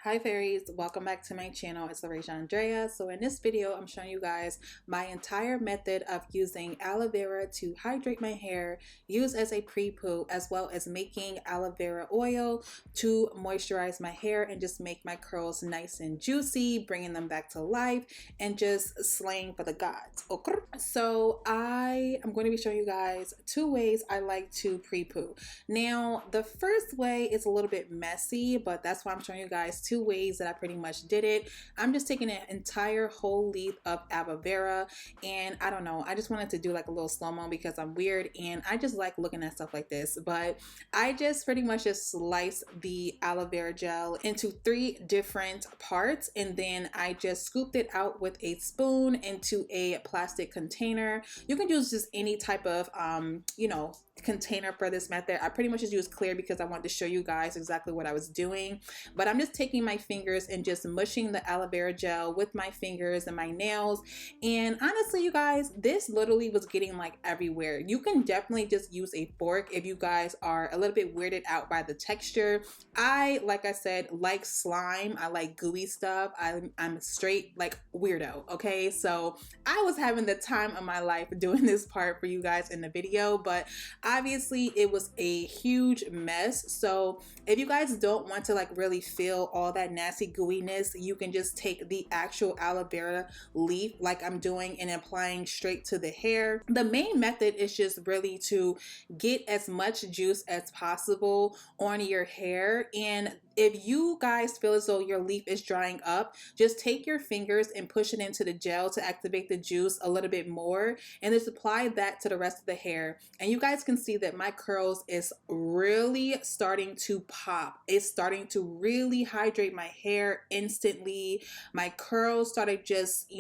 Hi fairies, welcome back to my channel. It's Laurasia Andrea. So in this video, I'm showing you guys my entire method of using aloe vera to hydrate my hair, use as a pre-poo, as well as making aloe vera oil to moisturize my hair and just make my curls nice and juicy, bringing them back to life and just slaying for the gods. Okay. So I am going to be showing you guys two ways I like to pre-poo. Now, the first way is a little bit messy, but that's why I'm showing you guys two ways that I pretty much did it. I'm just taking an entire whole leaf of aloe vera, and I don't know, I just wanted to do like a little slow-mo because I'm weird and I just like looking at stuff like this. But I just pretty much just slice the aloe vera gel into 3 different parts, and then I just scooped it out with a spoon into a plastic container. You can use just any type of container for this method. I pretty much just use clear because I wanted to show you guys exactly what I was doing. But I'm just taking my fingers and just mushing the aloe vera gel with my fingers and my nails. And honestly, you guys, this literally was getting like everywhere. You can definitely just use a fork if you guys are a little bit weirded out by the texture. Like I said, like slime. I like gooey stuff. I'm straight like weirdo, okay? So I was having the time of my life doing this part for you guys in the video, but obviously it was a huge mess. So if you guys don't want to like really feel all that nasty gooiness, you can just take the actual aloe vera leaf like I'm doing and applying straight to the hair. The main method is just really to get as much juice as possible on your hair. And if you guys feel as though your leaf is drying up, just take your fingers and push it into the gel to activate the juice a little bit more, and just apply that to the rest of the hair. And you guys can see that my curls is really starting to pop. It's starting to really hydrate my hair instantly. My curls started just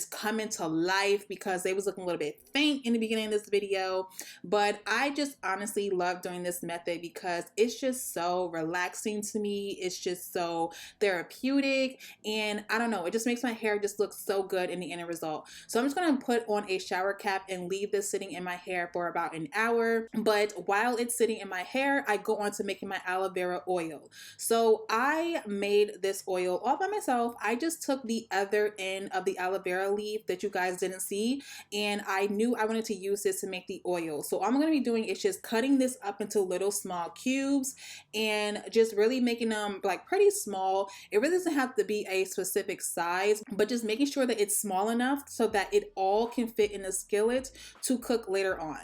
coming to life because they was looking a little bit faint in the beginning of this video. But I just honestly love doing this method because it's just so relaxing to me. It's just so therapeutic, and I don't know, it just makes my hair just look so good in the end result. So I'm just going to put on a shower cap and leave this sitting in my hair for about an hour. But while it's sitting in my hair, I go on to making my aloe vera oil. So I made this oil all by myself. I just took the other end of the aloe vera leaf that you guys didn't see, and I knew I wanted to use this to make the oil. So all I'm going to be doing is just cutting this up into little small cubes and just really making them like pretty small. It really doesn't have to be a specific size, but just making sure that it's small enough so that it all can fit in the skillet to cook later on.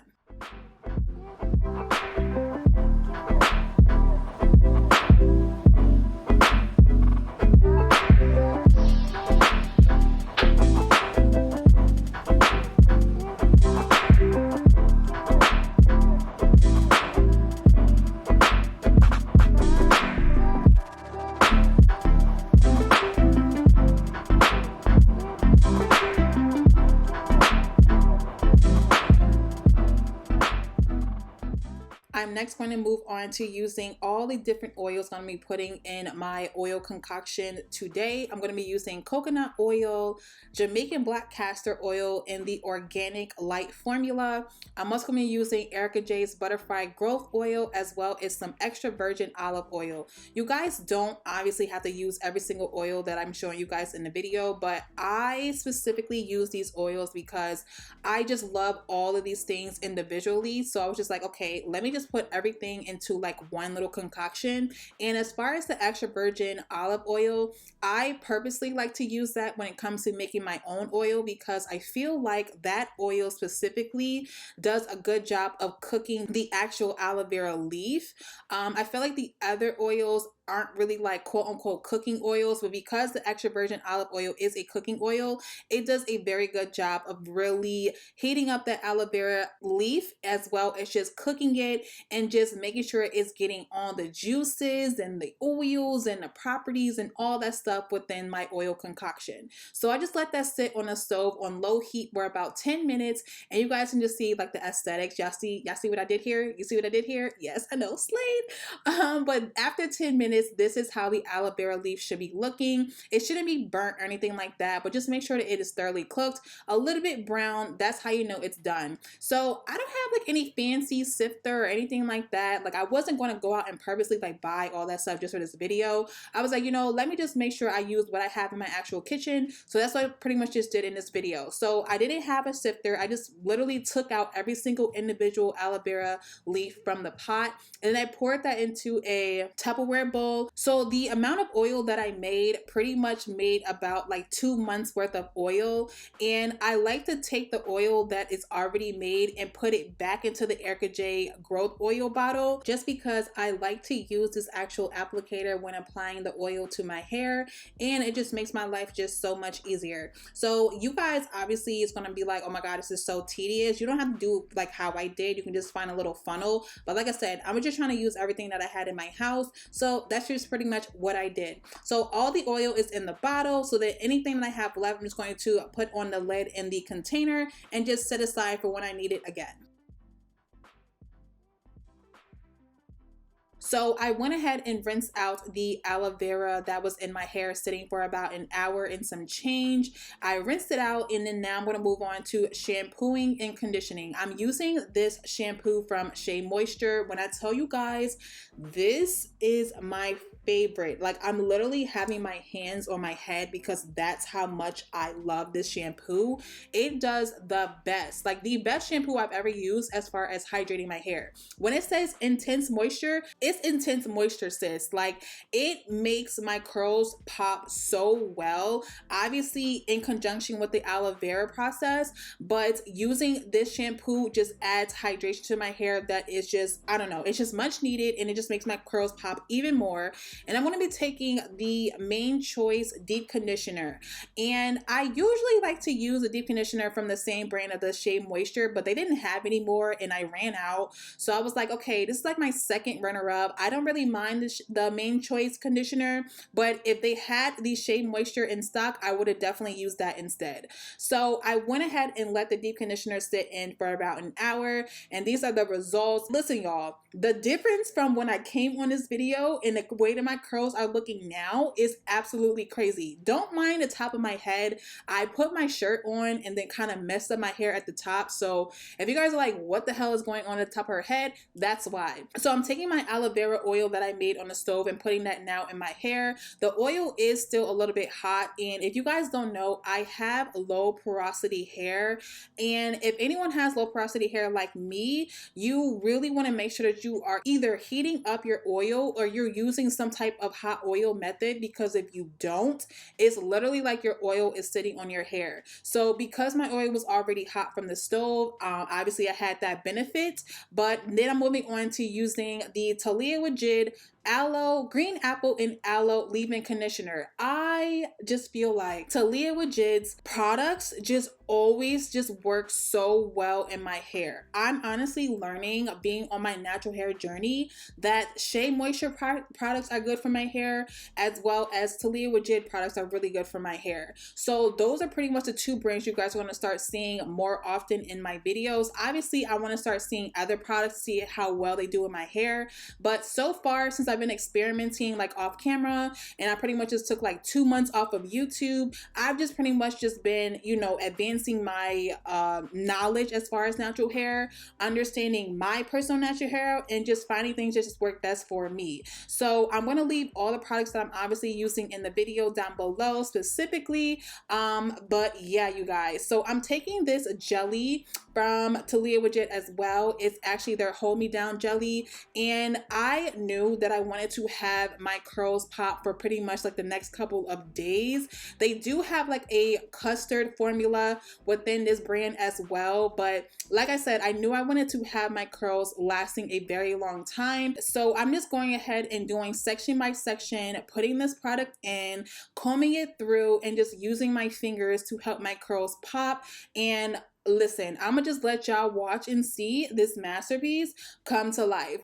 I'm next going to move on to using all the different oils I'm going to be putting in my oil concoction today. I'm going to be using coconut oil, Jamaican black castor oil, and the organic light formula. I'm also going to be using Erica J's butterfly growth oil, as well as some extra virgin olive oil. You guys don't obviously have to use every single oil that I'm showing you guys in the video, but I specifically use these oils because I just love all of these things individually. So I was just like, okay, let me just put everything into like one little concoction. And as far as the extra virgin olive oil, I purposely like to use that when it comes to making my own oil because I feel like that oil specifically does a good job of cooking the actual aloe vera leaf. I feel like the other oils aren't really like quote unquote cooking oils, but because the extra virgin olive oil is a cooking oil, it does a very good job of really heating up that aloe vera leaf, as well as just cooking it and just making sure it's getting all the juices and the oils and the properties and all that stuff within my oil concoction. So I just let that sit on the stove on low heat for about 10 minutes, and you guys can just see like the aesthetics. Y'all see what I did here? You see what I did here? Yes, I know, slayed. But after 10 minutes, this is how the aloe vera leaf should be looking. It shouldn't be burnt or anything like that, but just make sure that it is thoroughly cooked, a little bit brown. That's how you know it's done. So I don't have like any fancy sifter or anything like that. Like I wasn't going to go out and purposely like buy all that stuff just for this video. I was like, you know, let me just make sure I use what I have in my actual kitchen. So that's what I pretty much just did in this video. So I didn't have a sifter. I just literally took out every single individual aloe vera leaf from the pot, and then I poured that into a Tupperware bowl. So the amount of oil that I made pretty much made about like 2 months worth of oil. And I like to take the oil that is already made and put it back into the Ericka J growth oil bottle, just because I like to use this actual applicator when applying the oil to my hair, and it just makes my life just so much easier. So you guys obviously is going to be like, oh my god, this is so tedious. You don't have to do like how I did. You can just find a little funnel, but like I said, I'm just trying to use everything that I had in my house. So that's just pretty much what I did. So all the oil is in the bottle, so that anything that I have left, I'm just going to put on the lid in the container and just set aside for when I need it again. So I went ahead and rinsed out the aloe vera that was in my hair sitting for about an hour and some change. I rinsed it out, and then now I'm going to move on to shampooing and conditioning. I'm using this shampoo from Shea Moisture. When I tell you guys, this is my favorite. Like I'm literally having my hands on my head because that's how much I love this shampoo. It does the best, like the best shampoo I've ever used as far as hydrating my hair. When it says intense moisture, it's intense moisture, sis. Like it makes my curls pop so well, obviously in conjunction with the aloe vera process, but using this shampoo just adds hydration to my hair that is just, I don't know, it's just much needed, and it just makes my curls pop even more. And I'm going to be taking the Main Choice deep conditioner, and I usually like to use a deep conditioner from the same brand of the Shea Moisture, but they didn't have any more and I ran out. So I was like, okay, this is like my second runner-up. I don't really mind the Main Choice conditioner, but if they had the Shea Moisture in stock, I would have definitely used that instead. So I went ahead and let the deep conditioner sit in for about an hour, and these are the results. Listen, y'all, the difference from when I came on this video and the way that my curls are looking now is absolutely crazy. Don't mind the top of my head. I put my shirt on and then kind of messed up my hair at the top. So if you guys are like, what the hell is going on at the top of her head? That's why. So I'm taking my aloe vera oil that I made on the stove and putting that now in my hair. The oil is still a little bit hot, and if you guys don't know, I have low porosity hair, and if anyone has low porosity hair like me, you really want to make sure that you are either heating up your oil or you're using some type of hot oil method, because if you don't, it's literally like your oil is sitting on your hair. So because my oil was already hot from the stove, obviously I had that benefit, but then I'm moving on to using the Talia Wajid aloe, green apple and aloe leave-in conditioner. I just feel like Talia Wajid's products just always just work so well in my hair. I'm honestly learning, being on my natural hair journey, that Shea Moisture products are good for my hair, as well as Talia Wajid products are really good for my hair. So those are pretty much the two brands you guys are going to start seeing more often in my videos. Obviously, I want to start seeing other products, see how well they do in my hair, but so far, since I've been experimenting like off camera, and I pretty much just took like 2 months off of YouTube, I've just pretty much just been, you know, advancing my knowledge as far as natural hair, understanding my personal natural hair, and just finding things that just work best for me. So I'm going to leave all the products that I'm obviously using in the video down below specifically, but yeah, you guys, so I'm taking this jelly from Talia Wajid as well. It's actually their Hold Me Down jelly, and I knew that I wanted to have my curls pop for pretty much like the next couple of days. They do have like a custard formula within this brand as well, but like I said, I knew I wanted to have my curls lasting a very long time. So I'm just going ahead and doing section by section, putting this product in, combing it through, and just using my fingers to help my curls pop. And listen, I'm gonna just let y'all watch and see this masterpiece come to life.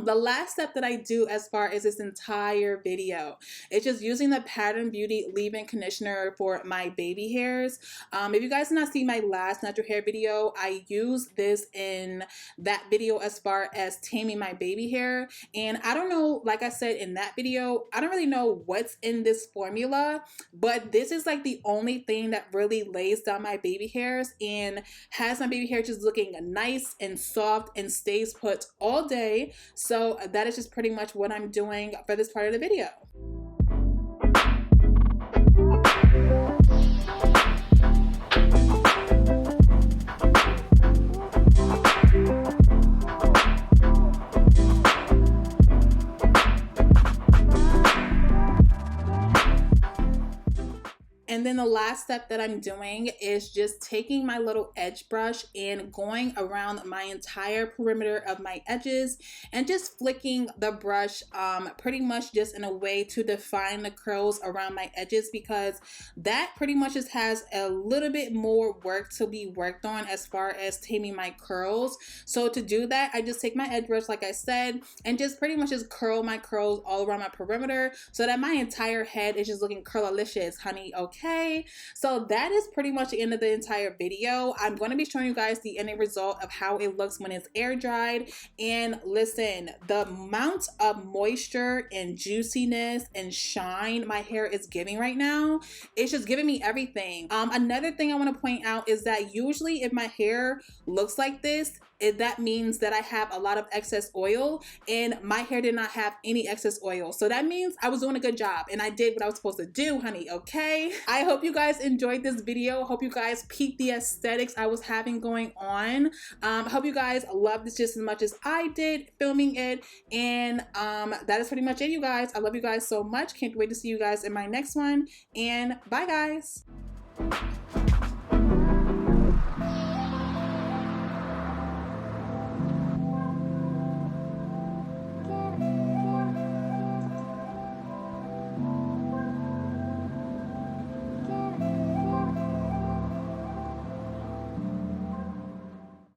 The last step that I do as far as this entire video is just using the Pattern Beauty leave-in conditioner for my baby hairs. If you guys did not see my last natural hair video, I used this in that video as far as taming my baby hair. And I don't know, like I said in that video, I don't really know what's in this formula, but this is like the only thing that really lays down my baby hairs and has my baby hair just looking nice and soft and stays put all day. So that is just pretty much what I'm doing for this part of the video. And then the last step that I'm doing is just taking my little edge brush and going around my entire perimeter of my edges and just flicking the brush pretty much just in a way to define the curls around my edges, because that pretty much just has a little bit more work to be worked on as far as taming my curls. So to do that, I just take my edge brush, like I said, and just pretty much just curl my curls all around my perimeter so that my entire head is just looking curlilicious, honey. Okay, so that is pretty much the end of the entire video. I'm going to be showing you guys the ending result of how it looks when it's air dried. And listen, the amount of moisture and juiciness and shine my hair is giving right now, it's just giving me everything. Another thing I want to point out is that usually if my hair looks like this, that means that I have a lot of excess oil, and my hair did not have any excess oil. So that means I was doing a good job and I did what I was supposed to do, honey. Okay, I hope you guys enjoyed this video. Hope you guys peeped the aesthetics I was having going on. Hope you guys loved this just as much as I did filming it. And that is pretty much it, you guys. I love you guys so much. Can't wait to see you guys in my next one. And bye, guys.